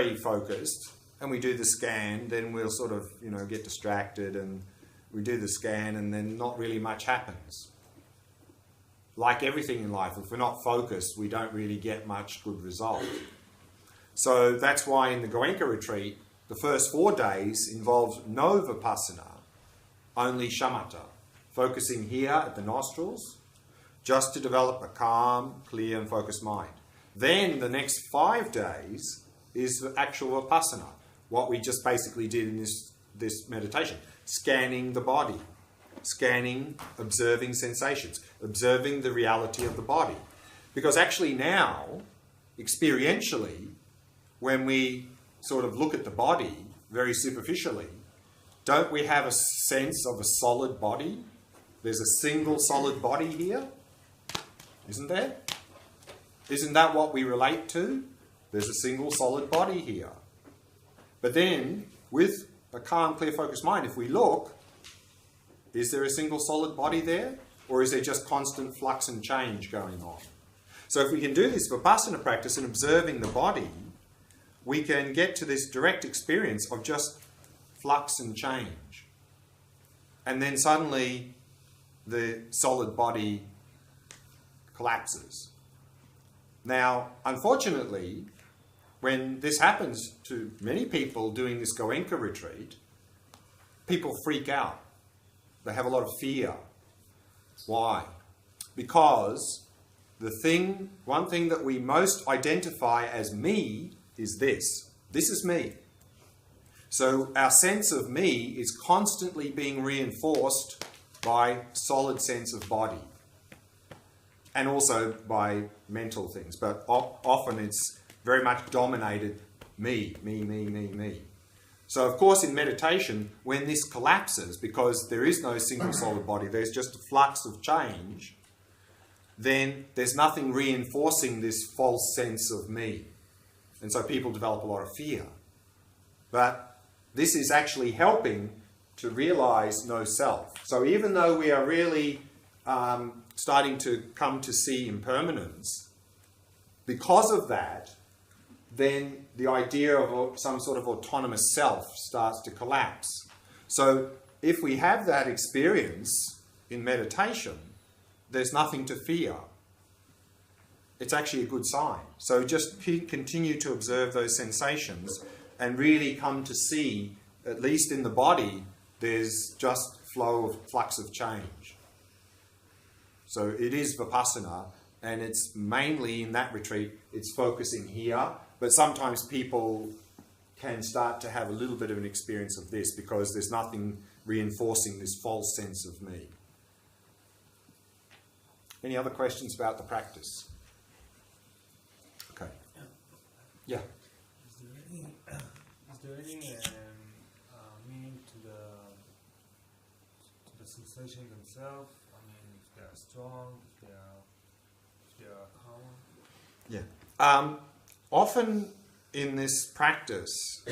very focused and we do the scan, then we'll sort of, get distracted and we do the scan and then not really much happens. Like everything in life, if we're not focused, we don't really get much good result. So that's why in the Goenka retreat, the first 4 days involves no Vipassana, only Shamatha, focusing here at the nostrils, just to develop a calm, clear and focused mind. Then the next 5 days is the actual Vipassana, what we just basically did in this meditation, scanning the body, scanning, observing sensations, observing the reality of the body. Because actually now, experientially, when we sort of look at the body very superficially, don't we have a sense of a solid body? There's a single solid body here, isn't there? Isn't that what we relate to? There's a single solid body here. But then, with a calm, clear, focused mind, if we look, is there a single solid body there? Or is there just constant flux and change going on? So if we can do this Vipassana practice in observing the body, we can get to this direct experience of just flux and change. And then suddenly the solid body collapses. Now, unfortunately, when this happens to many people doing this Goenka retreat, people freak out. They have a lot of fear. Why? Because one thing that we most identify as me is this. This is me. So our sense of me is constantly being reinforced by solid sense of body. And also by mental things. But often it's very much dominated me. So of course in meditation, when this collapses, because there is no single solid body, there's just a flux of change, then there's nothing reinforcing this false sense of me. And so people develop a lot of fear. But this is actually helping to realize no self. So even though we are really starting to come to see impermanence, because of that, then the idea of some sort of autonomous self starts to collapse. So if we have that experience in meditation, there's nothing to fear. It's actually a good sign. So just continue to observe those sensations and really come to see, at least in the body, there's just flux of change. So it is Vipassana, and it's mainly in that retreat, it's focusing here, but sometimes people can start to have a little bit of an experience of this because there's nothing reinforcing this false sense of me. Any other questions about the practice? Okay. Yeah. Is there any meaning to the sensation themselves? I mean, if they are strong, if they are calm? Yeah. Often in this practice,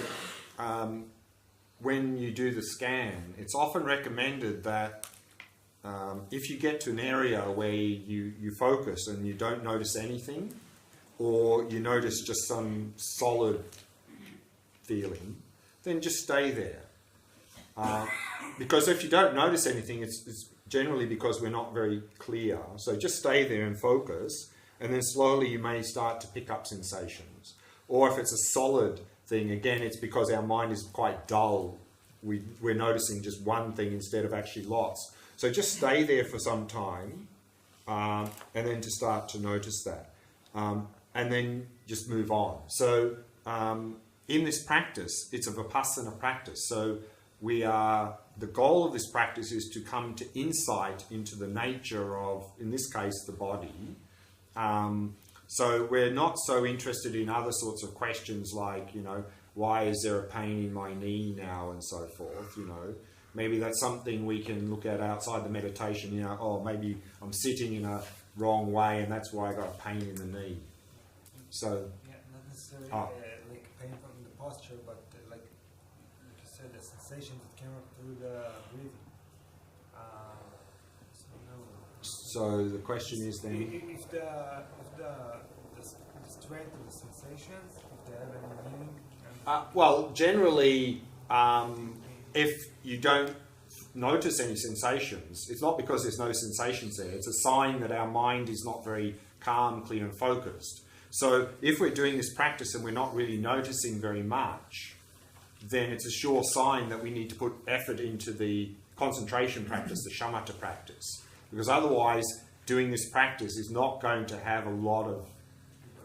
when you do the scan, it's often recommended that if you get to an area where you focus and you don't notice anything, or you notice just some solid feeling, then just stay there. Because if you don't notice anything, it's generally because we're not very clear. So just stay there and focus, and then slowly you may start to pick up sensations. Or if it's a solid thing, again, it's because our mind is quite dull. We're noticing just one thing instead of actually lots. So just stay there for some time, and then to start to notice that. And then just move on. So in this practice, it's a Vipassana practice. So the goal of this practice is to come to insight into the nature of, in this case, the body. So we're not so interested in other sorts of questions like, why is there a pain in my knee now and so forth, Maybe that's something we can look at outside the meditation, maybe I'm sitting in a wrong way and that's why I got a pain in the knee. So, yeah, not necessarily like pain from the posture, but like you said, the sensations that came up through the breathing. So the question is then, if the strength of the sensations, if they have any meaning Well, generally, if you don't notice any sensations, it's not because there's no sensations there. It's a sign that our mind is not very calm, clear, and focused. So if we're doing this practice and we're not really noticing very much, then it's a sure sign that we need to put effort into the concentration practice, the shamatha practice. Because otherwise, doing this practice is not going to have a lot of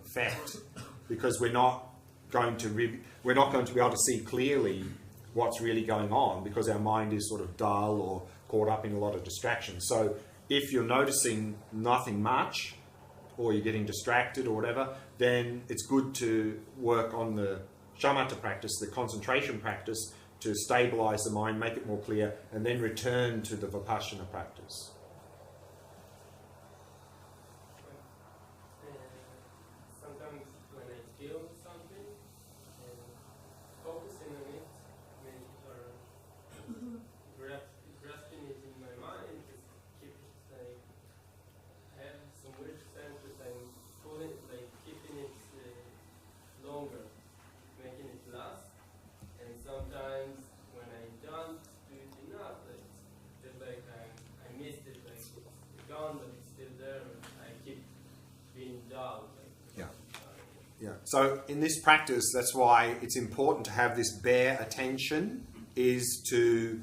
effect, because we're not going to be able to see clearly what's really going on, because our mind is sort of dull or caught up in a lot of distractions. So if you're noticing nothing much, or you're getting distracted or whatever, then it's good to work on the shamatha practice, the concentration practice, to stabilize the mind, make it more clear, and then return to the Vipassana practice. Sometimes when I feel something, focusing on it, or grasping it in my mind, just keep it like, I have some weird sense that I'm pulling, like keeping it longer, making it last. And sometimes when I don't do it enough, like, just like I missed it, like it's gone, but it's still there, and I keep being dull. Yeah. So in this practice, that's why it's important to have this bare attention, is to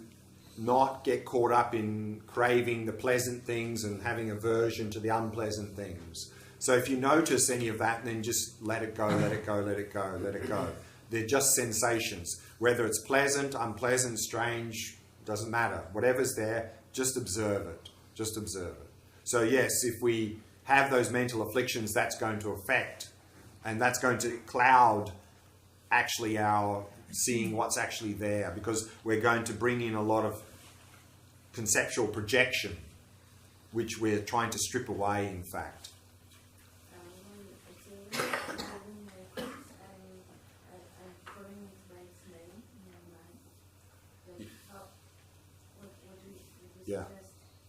not get caught up in craving the pleasant things and having aversion to the unpleasant things. So if you notice any of that, then just let it go, let it go, let it go, let it go. They're just sensations. Whether it's pleasant, unpleasant, strange, doesn't matter. Whatever's there, just observe it. Just observe it. So yes, if we have those mental afflictions, that's going to affect, and that's going to cloud actually our seeing what's actually there, because we're going to bring in a lot of conceptual projection, which we're trying to strip away, in fact.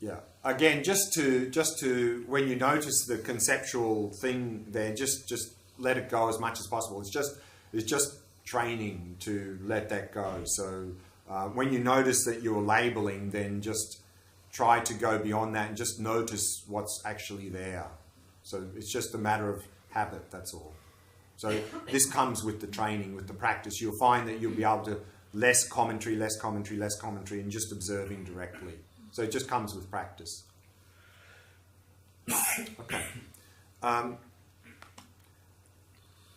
Yeah. Again, just to when you notice the conceptual thing there, just let it go as much as possible. It's just training to let that go. So when you notice that you're labeling, then just try to go beyond that and just notice what's actually there. So it's just a matter of habit, that's all. So this comes with the training, with the practice. You'll find that you'll be able to less commentary, and just observing directly. So it just comes with practice. Okay.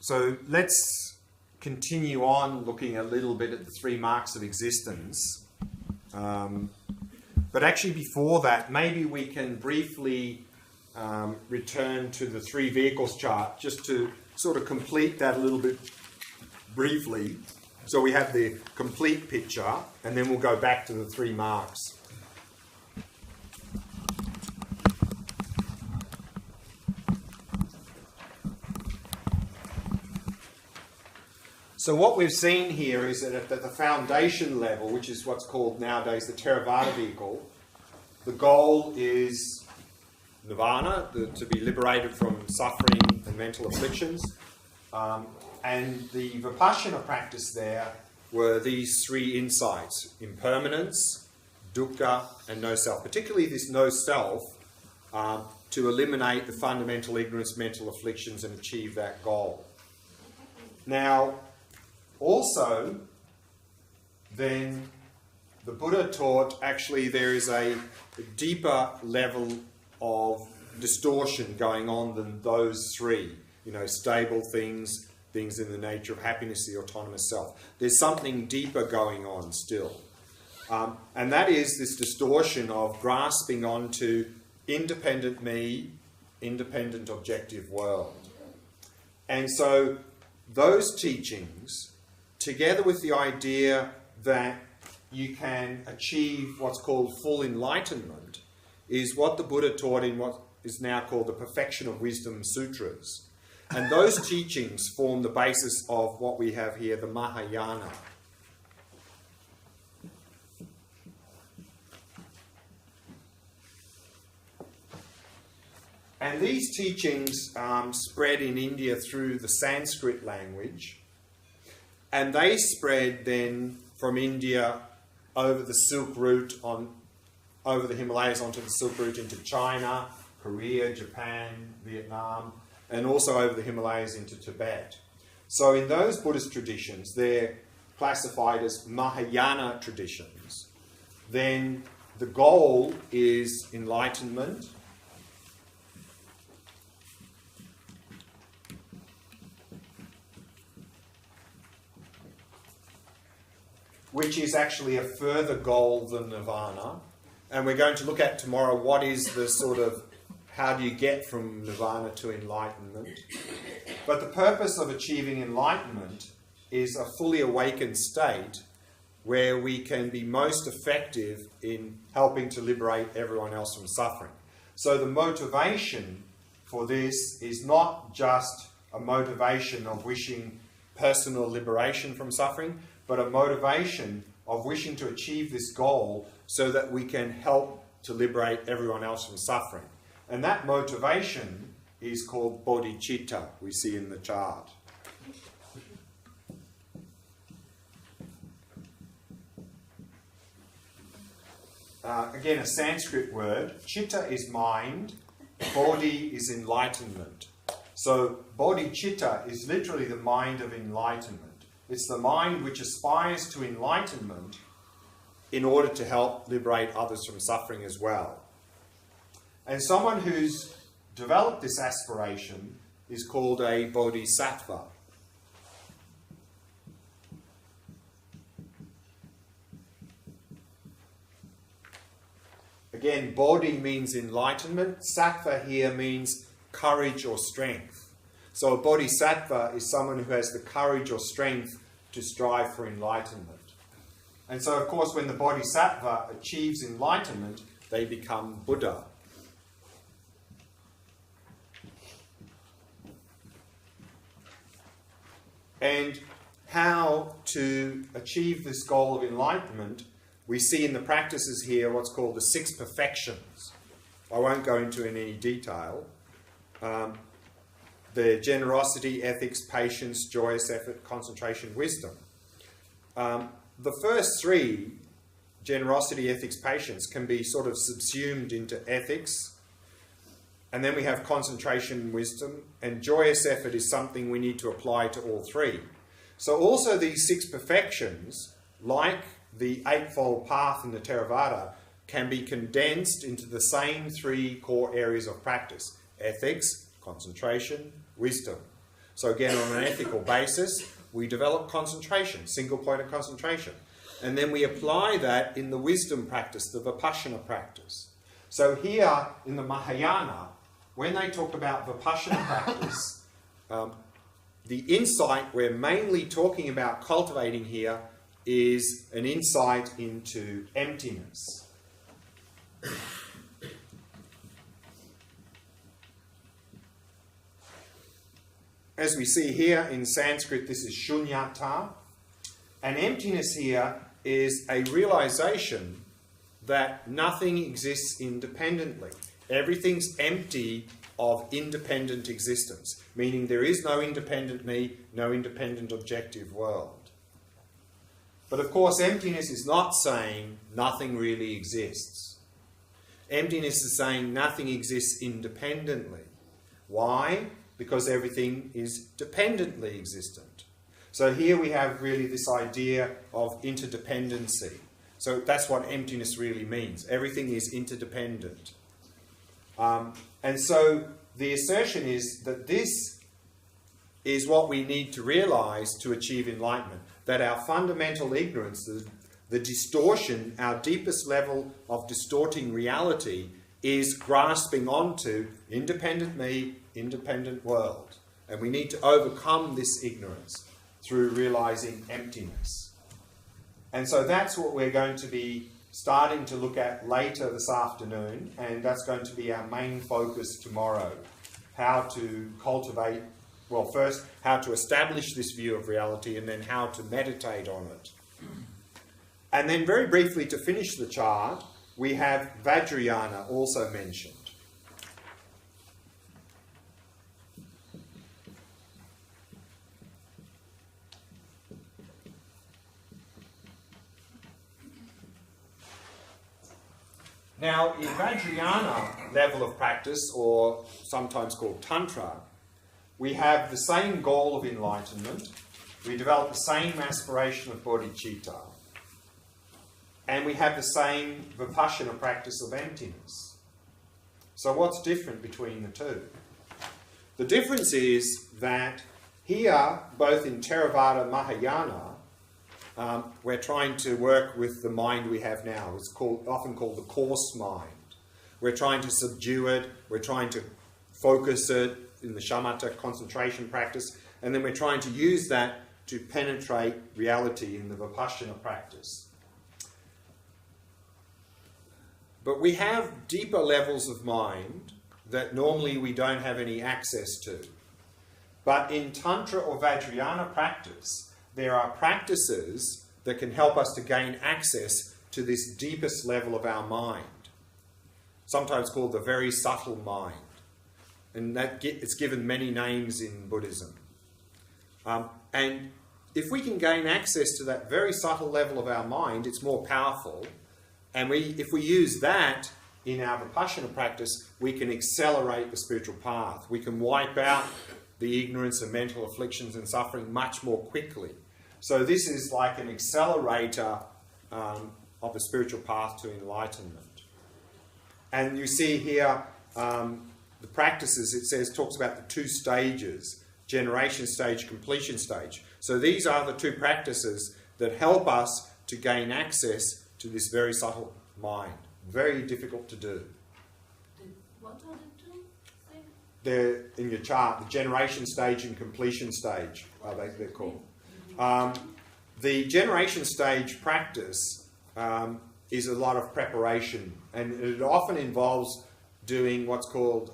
So let's continue on looking a little bit at the 3 marks of existence. But actually before that, maybe we can briefly return to the 3 vehicles chart, just to sort of complete that a little bit briefly. So we have the complete picture, and then we'll go back to the 3 marks. So what we've seen here is that at the foundation level, which is what's called nowadays the Theravada vehicle, the goal is nirvana, to be liberated from suffering and mental afflictions. And the Vipassana practice there were these 3 insights: impermanence, dukkha, and no self. Particularly this no self, to eliminate the fundamental ignorance, mental afflictions, and achieve that goal. Now, also, then the Buddha taught actually there is a deeper level of distortion going on than those 3. Stable things, things in the nature of happiness, the autonomous self. There's something deeper going on still. And that is this distortion of grasping onto independent me, independent objective world. And so those teachings, together with the idea that you can achieve what's called full enlightenment, is what the Buddha taught in what is now called the Perfection of Wisdom Sutras. And those teachings form the basis of what we have here, the Mahayana. And these teachings spread in India through the Sanskrit language. And they spread then from India over the Silk Route, over the Himalayas onto the Silk Route into China, Korea, Japan, Vietnam, and also over the Himalayas into Tibet. So in those Buddhist traditions, they're classified as Mahayana traditions. Then the goal is enlightenment. Which is actually a further goal than nirvana. And we're going to look at tomorrow what is the sort of, how do you get from nirvana to enlightenment. But the purpose of achieving enlightenment is a fully awakened state where we can be most effective in helping to liberate everyone else from suffering. So the motivation for this is not just a motivation of wishing personal liberation from suffering, but a motivation of wishing to achieve this goal so that we can help to liberate everyone else from suffering. And that motivation is called Bodhichitta, we see in the chart. Again, a Sanskrit word. Chitta is mind, Bodhi is enlightenment. So Bodhichitta is literally the mind of enlightenment. It's the mind which aspires to enlightenment in order to help liberate others from suffering as well. And someone who's developed this aspiration is called a bodhisattva. Again, bodhi means enlightenment. Sattva here means courage or strength. So a bodhisattva is someone who has the courage or strength to strive for enlightenment. And so, of course, when the bodhisattva achieves enlightenment, they become Buddha. And how to achieve this goal of enlightenment, we see in the practices here what's called the 6 perfections. I won't go into in any detail. The generosity, ethics, patience, joyous effort, concentration, wisdom. The first 3, generosity, ethics, patience, can be sort of subsumed into ethics. And then we have concentration and wisdom. And joyous effort is something we need to apply to all 3. So also these 6 perfections, like the Eightfold Path in the Theravada, can be condensed into the same 3 core areas of practice. Ethics, concentration, wisdom. So again, on an ethical basis, we develop concentration, single point of concentration. And then we apply that in the wisdom practice, the Vipasana practice. So here in the Mahayana, when they talk about Vipasana practice, the insight we're mainly talking about cultivating here is an insight into emptiness. As we see here in Sanskrit, this is shunyata. And emptiness here is a realization that nothing exists independently. Everything's empty of independent existence, meaning there is no independent me, no independent objective world. But of course, emptiness is not saying nothing really exists. Emptiness is saying nothing exists independently. Why? Because everything is dependently existent. So here we have really this idea of interdependency. So that's what emptiness really means. Everything is interdependent. And so the assertion is that this is what we need to realize to achieve enlightenment. That our fundamental ignorance, the distortion, our deepest level of distorting reality is grasping onto independent me, independent world. And we need to overcome this ignorance through realizing emptiness. And so that's what we're going to be starting to look at later this afternoon, and that's going to be our main focus tomorrow. How to cultivate, well, first, how to establish this view of reality, and then how to meditate on it. And then very briefly, to finish the chart, we have Vajrayana also mentioned. Now, in Vajrayana level of practice, or sometimes called Tantra, we have the same goal of enlightenment, we develop the same aspiration of Bodhichitta, and we have the same Vipasana practice of emptiness. So what's different between the two? The difference is that here, both in Theravada Mahayana, we're trying to work with the mind we have now. It's often called the coarse mind. We're trying to subdue it, we're trying to focus it in the shamatha concentration practice, and then we're trying to use that to penetrate reality in the Vipassana practice. But we have deeper levels of mind that normally we don't have any access to. But in Tantra or Vajrayana practice, there are practices that can help us to gain access to this deepest level of our mind, sometimes called the very subtle mind. And it's given many names in Buddhism. And if we can gain access to that very subtle level of our mind, it's more powerful. And if we use that in our Vipassana practice, we can accelerate the spiritual path. We can wipe out the ignorance and mental afflictions and suffering much more quickly. So this is like an accelerator of the spiritual path to enlightenment. And you see here the practices, it says, talks about the two stages, generation stage, completion stage. So these are the two practices that help us to gain access to this very subtle mind. Very difficult to do. What are the two things? They're in your chart, the generation stage and completion stage, they're called. The generation stage practice is a lot of preparation, and it often involves doing what's called,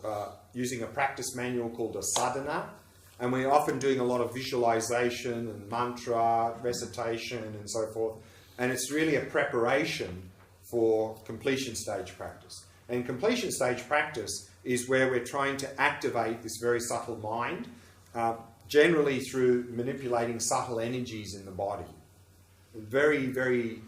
using a practice manual called a sadhana, and we're often doing a lot of visualization and mantra, recitation and so forth, and it's really a preparation for completion stage practice. And completion stage practice is where we're trying to activate this very subtle mind, generally through manipulating subtle energies in the body. Very, very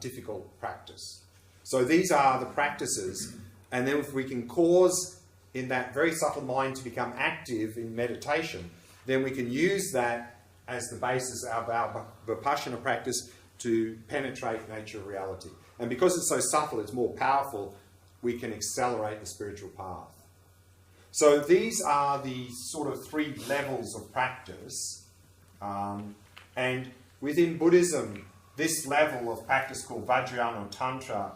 difficult practice. So these are the practices, and then if we can cause in that very subtle mind to become active in meditation, then we can use that as the basis of our Vipassana practice to penetrate nature of reality. And because it's so subtle, it's more powerful, we can accelerate the spiritual path. So these are the sort of three levels of practice. And within Buddhism, this level of practice called Vajrayana or Tantra,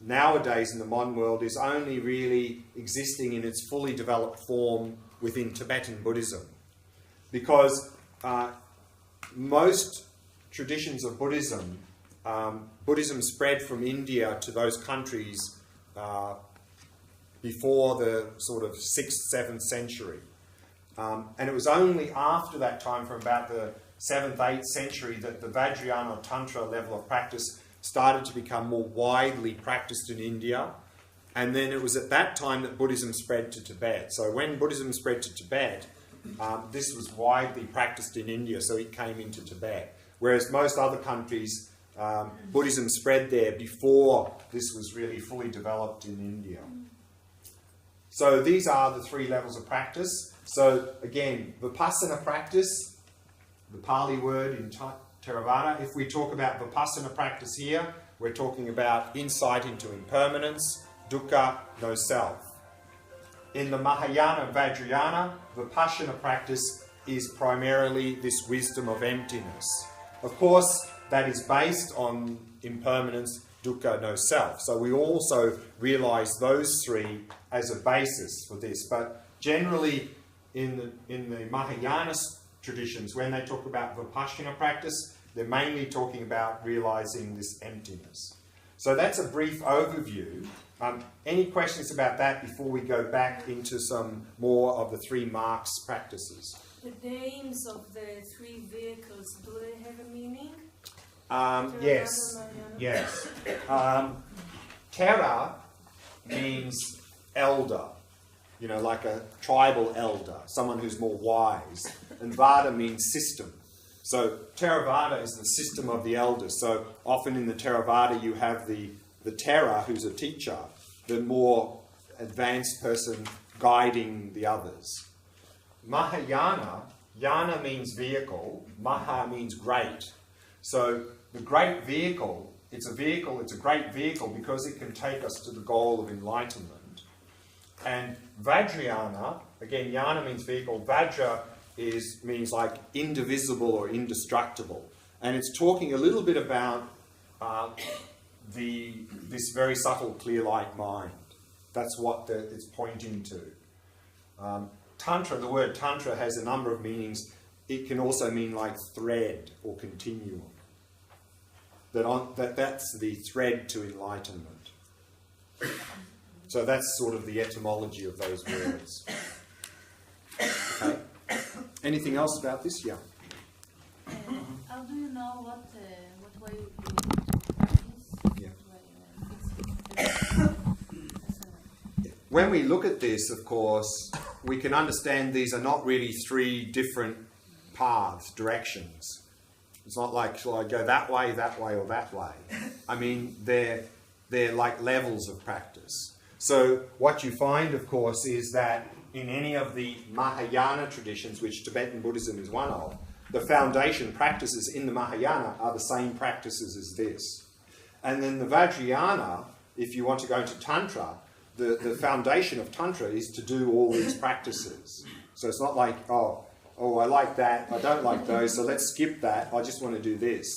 nowadays in the modern world, is only really existing in its fully developed form within Tibetan Buddhism. Because most traditions of Buddhism, Buddhism spread from India to those countries before the sort of 6th, 7th century. And it was only after that time, from about the 7th, 8th century, that the Vajrayana or Tantra level of practice started to become more widely practiced in India. And then it was at that time that Buddhism spread to Tibet. So when Buddhism spread to Tibet, this was widely practiced in India, so it came into Tibet. Whereas most other countries, Buddhism spread there before this was really fully developed in India. So these are the three levels of practice. So again, Vipasana practice, the Pali word in Theravada. If we talk about Vipasana practice here, we're talking about insight into impermanence, dukkha, no self. In the Mahayana Vajrayana, Vipassana practice is primarily this wisdom of emptiness. Of course, that is based on impermanence, dukkha, no self. So we also realize those three as a basis for this. But generally, in the Mahayana traditions, when they talk about Vipassana practice, they're mainly talking about realizing this emptiness. So that's a brief overview. Any questions about that before we go back into some more of the three marks practices? The names of the three vehicles, do they have a meaning? Yes. Tera means elder, like a tribal elder, someone who's more wise. And Vada means system. So Theravada is the system of the elders. So often in the Theravada you have the the Tera, who's a teacher, the more advanced person guiding the others. Mahayana, yana means vehicle, maha means great. So the great vehicle, it's a great vehicle because it can take us to the goal of enlightenment. And Vajrayana, again, yana means vehicle, Vajra means like indivisible or indestructible. And it's talking a little bit about this very subtle, clear light mind. That's what it's pointing to. Tantra, the word Tantra has a number of meanings. It can also mean like thread or continuum. That's the thread to enlightenment. So that's sort of the etymology of those words. Okay. Anything else about this? Yeah. How do you know what way you practice? Yeah. When we look at this, of course, we can understand these are not really three different paths, directions. It's not like, shall I go that way, or that way? I mean, they're like levels of practice. So what you find, of course, is that in any of the Mahayana traditions, which Tibetan Buddhism is one of, the foundation practices in the Mahayana are the same practices as this. And then the Vajrayana, if you want to go into Tantra, the foundation of Tantra is to do all these practices. So it's not like, oh, I like that, I don't like those, so let's skip that, I just want to do this.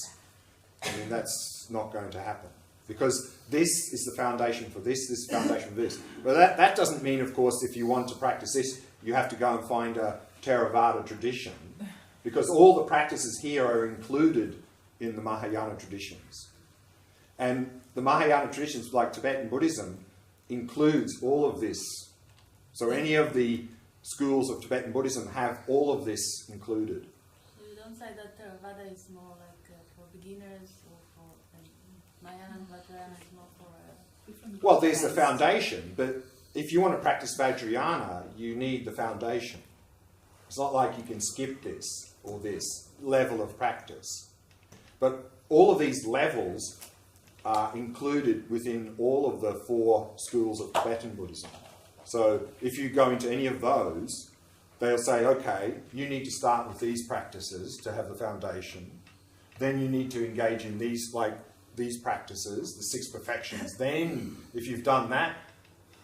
I mean, that's not going to happen. Because this is the foundation for this is the foundation for this. But that doesn't mean, of course, if you want to practice this, you have to go and find a Theravada tradition. Because all the practices here are included in the Mahayana traditions. And the Mahayana traditions, like Tibetan Buddhism, includes all of this. So any of the schools of Tibetan Buddhism have all of this included. So you don't say that Theravada is more like for beginners, or for Mahayana and Vajrayana is more for... Well, there's the foundation, but if you want to practice Vajrayana, you need the foundation. It's not like you can skip this or this level of practice. But all of these levels are included within all of the 4 schools of Tibetan Buddhism. So if you go into any of those, they'll say, okay, you need to start with these practices to have the foundation. Then you need to engage in these practices, the 6 perfections. Then, if you've done that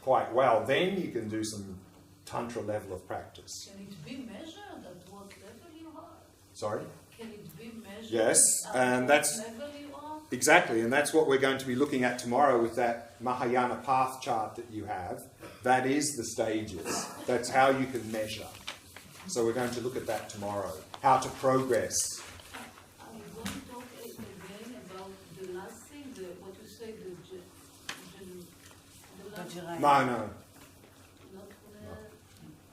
quite well, then you can do some Tantra level of practice. Can it be measured at what level you are? Sorry? Can it be measured Yes, and that's level you are? exactly, and that's what we're going to be looking at tomorrow with that Mahayana path chart that you have. That is the stages. That's how you can measure. So we're going to look at that tomorrow. How to progress. Are you going to talk again about the last thing, what you say, the last... No. Not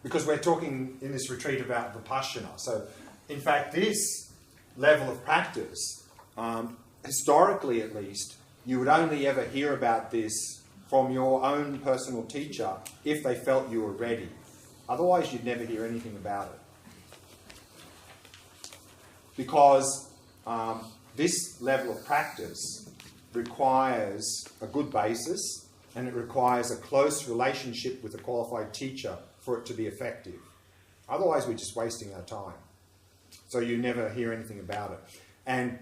Because we're talking in this retreat about Vipassana. So, in fact, this level of practice, historically at least, you would only ever hear about this from your own personal teacher if they felt you were ready. Otherwise, you'd never hear anything about it. Because this level of practice requires a good basis, and it requires a close relationship with a qualified teacher for it to be effective. Otherwise, we're just wasting our time. So you never hear anything about it. And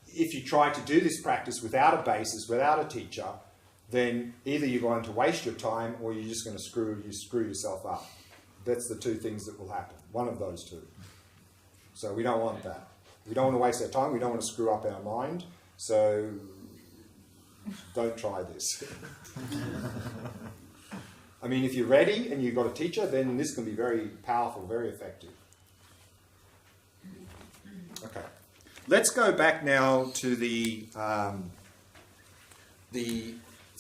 if you try to do this practice without a basis, without a teacher, then either you're going to waste your time or you're just going to screw yourself up. That's the 2 things that will happen. One of those 2. So we don't want that. We don't want to waste our time. We don't want to screw up our mind. So don't try this. I mean, if you're ready and you've got a teacher, then this can be very powerful, very effective. Okay. Let's go back now to the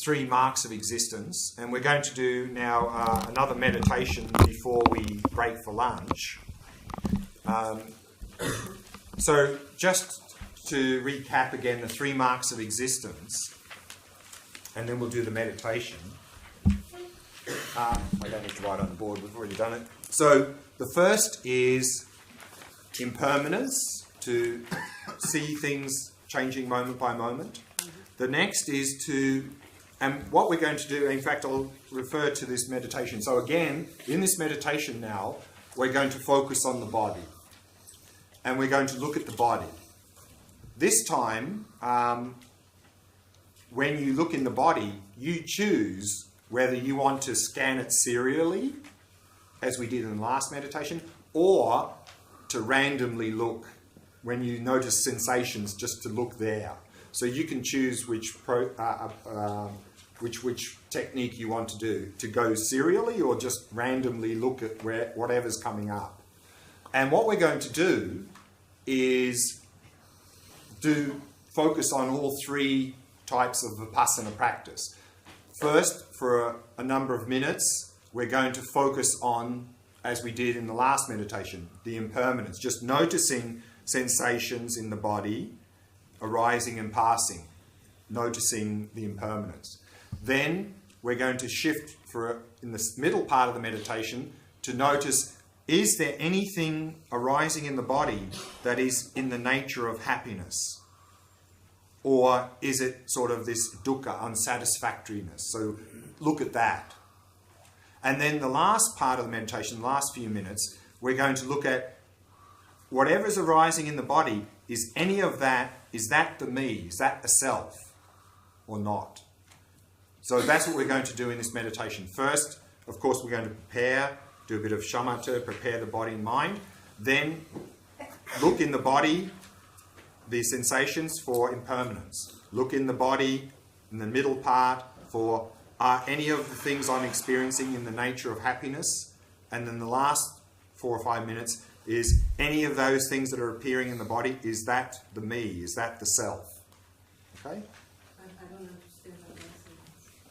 3 marks of existence, and we're going to do now another meditation before we break for lunch. So just to recap again the 3 marks of existence, and then we'll do the meditation. I don't need to write on the board, we've already done it. So the first is impermanence, to see things changing moment by moment. The next is to, and what we're going to do, in fact, I'll refer to this meditation. So again, in this meditation now, we're going to focus on the body. And we're going to look at the body. This time, when you look in the body, you choose whether you want to scan it serially, as we did in the last meditation, or to randomly look when you notice sensations, just to look there. So you can choose which technique you want to do, to go serially or just randomly look at whatever's coming up. And what we're going to do is focus on all three types of Vipasana practice. First, for a number of minutes, we're going to focus on, as we did in the last meditation, the impermanence, just noticing sensations in the body arising and passing, noticing the impermanence. Then we're going to shift in the middle part of the meditation to notice, is there anything arising in the body that is in the nature of happiness? Or is it sort of this dukkha, unsatisfactoriness? So look at that. And then the last part of the meditation, the last few minutes, we're going to look at whatever is arising in the body, is any of that, is that the me? Is that the self or not? So that's what we're going to do in this meditation. First, of course, we're going to prepare, do a bit of shamatha, prepare the body and mind. Then look in the body, the sensations for impermanence. Look in the body, in the middle part, for are any of the things I'm experiencing in the nature of happiness? And then the last 4 or 5 minutes is any of those things that are appearing in the body, is that the me? Is that the self? Okay? I don't understand that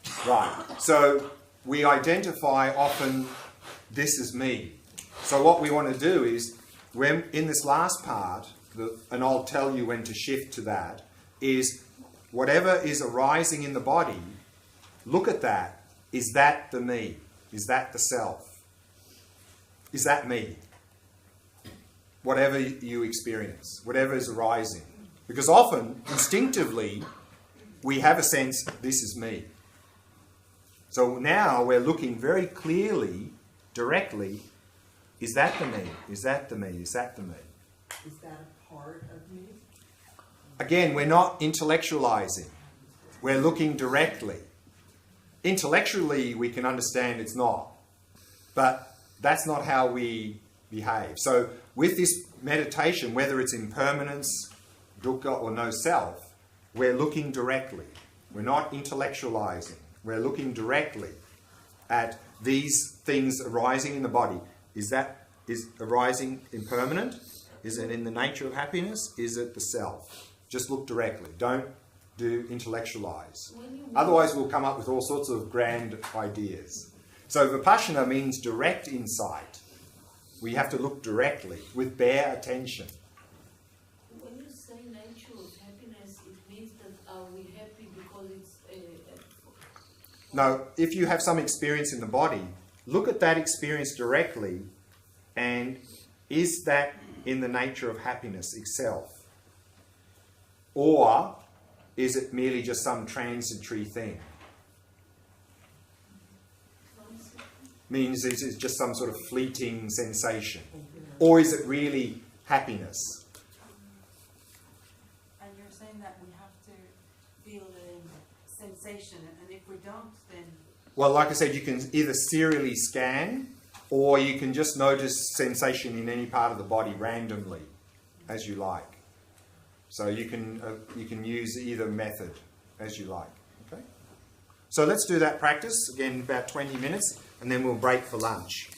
message. Right. So we identify often this is me. So what we want to do is, when in this last part, and I'll tell you when to shift to that, is whatever is arising in the body, look at that. Is that the me? Is that the self? Is that me? Whatever you experience, whatever is arising. Because often, instinctively, we have a sense, this is me. So now we're looking very clearly, directly, is that the me? Is that the me? Is that the me? Is that a part of me? Again, we're not intellectualizing. We're looking directly. Intellectually, we can understand it's not. But that's not how we behave. So with this meditation, whether it's impermanence, dukkha, or no self, we're looking directly. We're not intellectualizing. We're looking directly at these things arising in the body. Is arising impermanent? Is it in the nature of happiness? Is it the self? Just look directly. Don't do intellectualize. Otherwise we'll come up with all sorts of grand ideas. So Vipassana means direct insight. We have to look directly with bare attention. When you say nature of happiness, it means that are we happy because it's No, if you have some experience in the body, look at that experience directly, and is that in the nature of happiness itself? Or is it merely just some transitory thing? Means it's just some sort of fleeting sensation? Or is it really happiness? And you're saying that we have to feel the sensation, and if we don't, then... Well, like I said, you can either serially scan, or you can just notice sensation in any part of the body randomly, as you like. So you can use either method as you like. Okay. So let's do that practice again, about 20 minutes, and then we'll break for lunch.